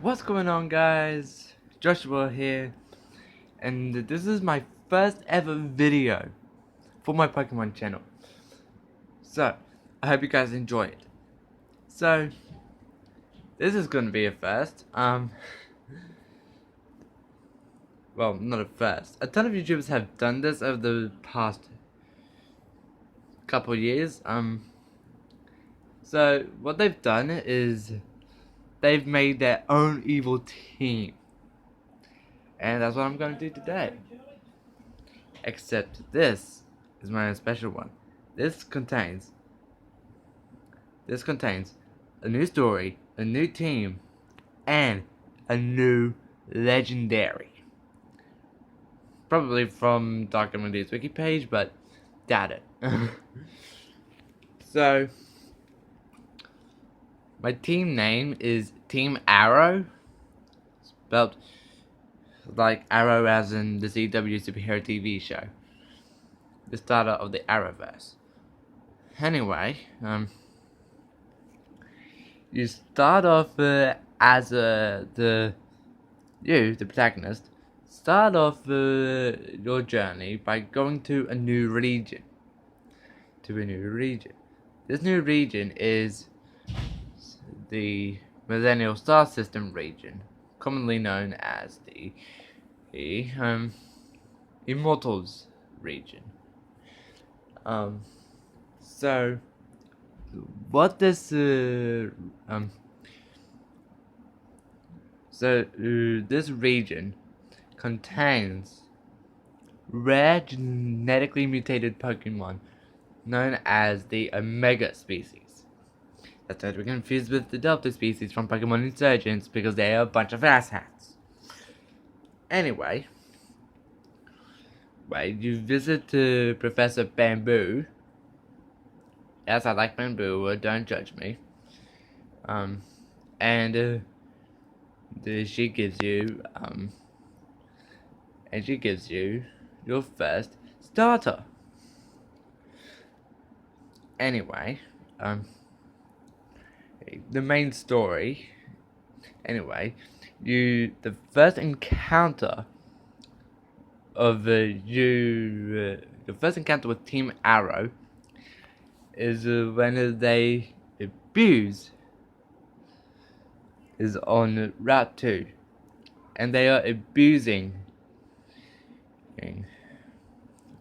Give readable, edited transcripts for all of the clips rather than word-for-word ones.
What's going on, guys? Joshua here, and this is my first ever video for my Pokemon channel. So, I hope you guys enjoy it. So, this is going to be a first. Well, not a first. A ton of YouTubers have done this over the past couple years. So what they've done is they've made their own evil team. And that's what I'm going to do today. Except this is my own special one. This contains a new story, a new team, and a new legendary. Probably from Dark MD's wiki page, but doubt it. So, my team name is Team Arrow, spelled like Arrow as in the CW superhero TV show, the starter of the Arrowverse. Anyway, you start off as the protagonist, start off your journey by going to a new region. This new region is the Millennial Star System region, commonly known as the Immortals region. So what this this region contains rare genetically mutated Pokemon known as the Omega species. That's not to be confused with the Delta species from Pokemon Insurgents because they are a bunch of asshats. Anyway, you visit Professor Bamboo. Yes, I like Bamboo, don't judge me. And she gives you your first starter. Anyway, the main story. Anyway, the first encounter of the first encounter with Team Arrow is when they abuse is on Route 2, and they are abusing.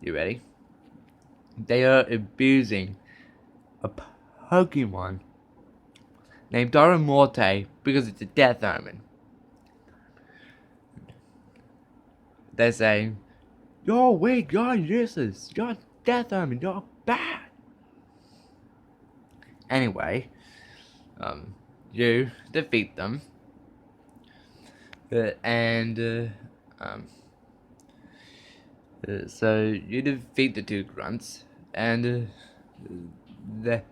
You ready? They are abusing a Pokemon named Morte because it's a death omen. They're saying, "You're weak, you're useless, you're death omen, you're bad." Anyway, you defeat them, so you defeat the two grunts, and then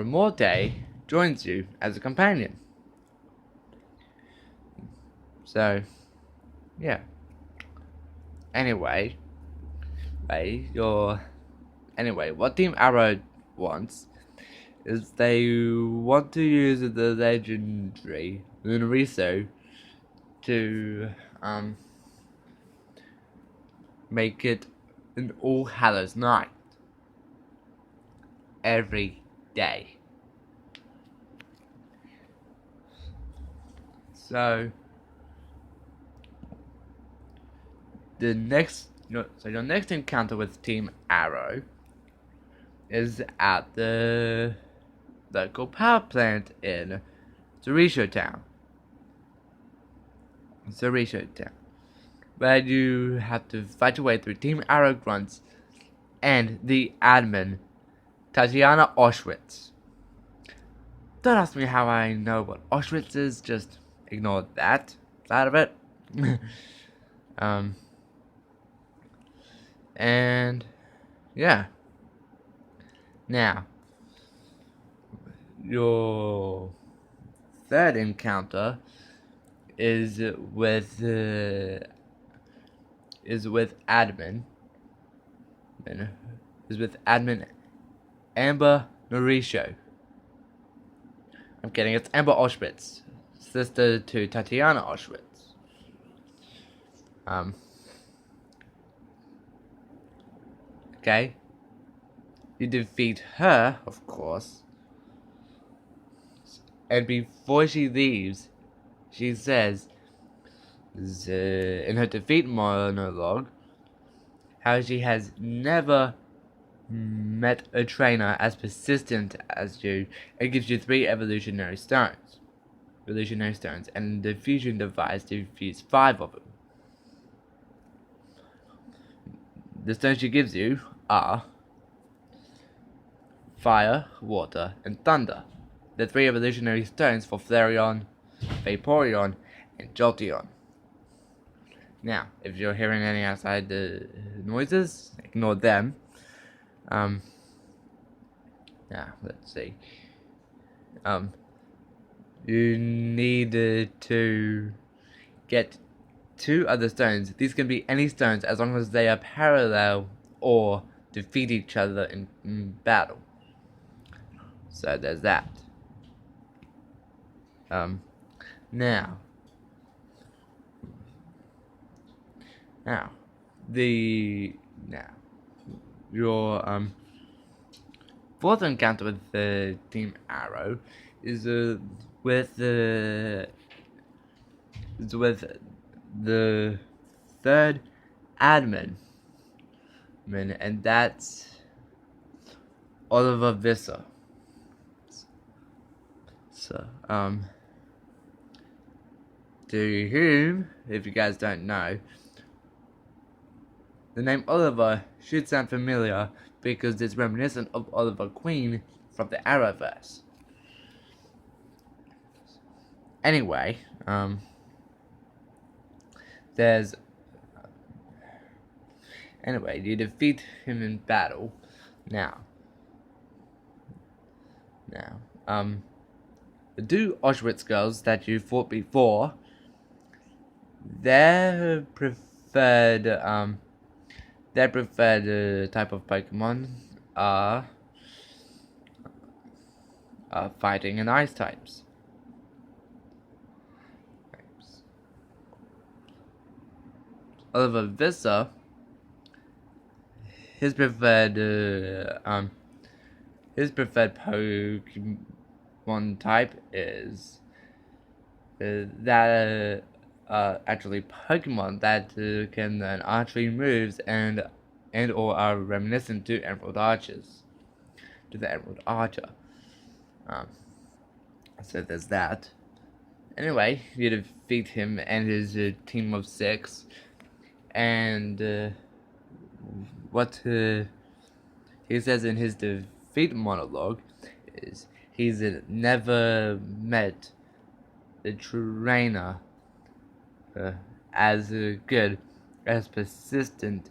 Morte joins you as a companion. So, yeah. Anyway, what Team Arrow wants is they want to use the legendary Lunariso to make it an All Hallows Night every day. So your next encounter with Team Arrow is at the local power plant in Zorisho Town, where you have to fight your way through Team Arrow grunts and the admin, Tatiana Auschwitz. Don't ask me how I know what Auschwitz is, just ignore that side of it. And yeah. Now, your third encounter is with admin Amber Norisho. I'm kidding, it's Amber Auschwitz, sister to Tatiana Auschwitz. Okay. You defeat her, of course. And before she leaves, she says, in her defeat monologue, how she has never met a trainer as persistent as you, and gives you 3 evolutionary stones. And the fusion device to fuse 5 of them. The stones she gives you are fire, water, and thunder. The 3 evolutionary stones for Flareon, Vaporeon, and Jolteon. Now, if you're hearing any outside noises, ignore them. Now, let's see. You need to get 2 other stones. These can be any stones as long as they are parallel or defeat each other in battle. So there's that. Now, your 4th encounter with the Team Arrow is with the 3rd admin, and that's Oliver Visser. So, to whom, if you guys don't know, the name Oliver should sound familiar because it's reminiscent of Oliver Queen from the Arrowverse. Anyway, you defeat him in battle. Now, the 2 Auschwitz girls that you fought before, their preferred type of Pokemon are fighting and ice types. Oliver Visser, his preferred Pokemon type is actually Pokemon that can learn archery moves and or are reminiscent to the Emerald Archer. So there's that. Anyway, you defeat him and his team of 6, and what he says in his defeat monologue is he's never met the trainer as good, as persistent,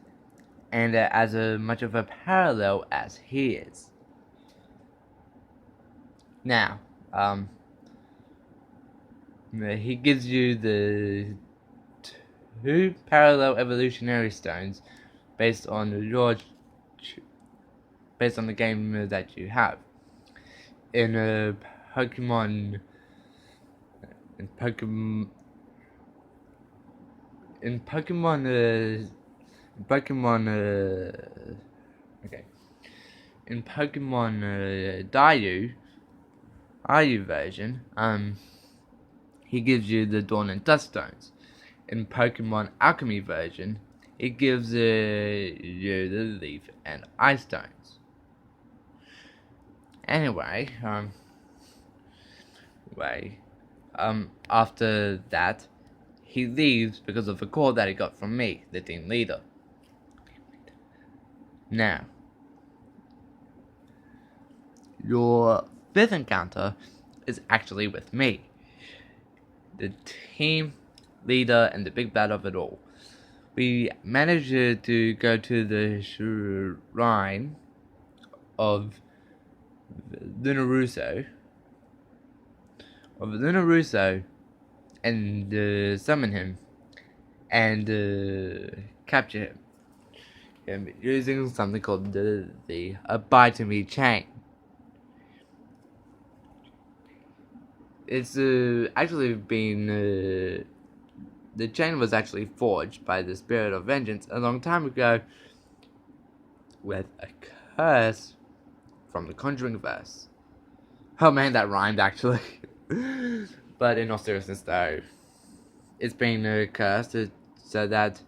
and as much of a parallel as he is. Now, he gives you the 2 parallel evolutionary stones based on the game that you have. In Pokemon Diu version, he gives you the Dawn and Dust stones. In Pokemon Alchemy version, it gives you the Leaf and Ice stones. Anyway, after that, he leaves because of a call that he got from me, the team leader. Now, your 5th encounter is actually with me, the team leader and the big bad of it all. We managed to go to the shrine of Luna Russo, and summon him and capture him using something called the Abide to Me chain. It's actually been the chain was actually forged by the spirit of vengeance a long time ago with a curse from the Conjuring verse. Oh man, that rhymed actually. But in all seriousness, though, it's been cursed so that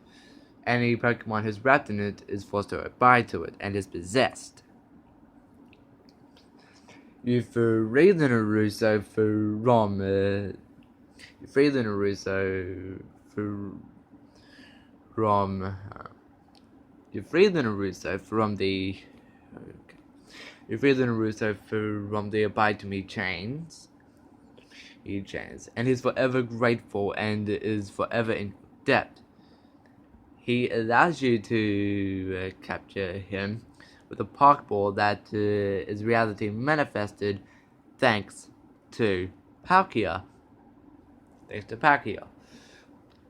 any Pokemon who's wrapped in it is forced to abide to it and is possessed. If Raylan or Russo from if Raylan or Russo from if Raylan or Russo from the if Raylan or Russo from the Abide to Me chains, and he's forever grateful and is forever in debt. He allows you to capture him with a Pokeball that is reality manifested thanks to Palkia.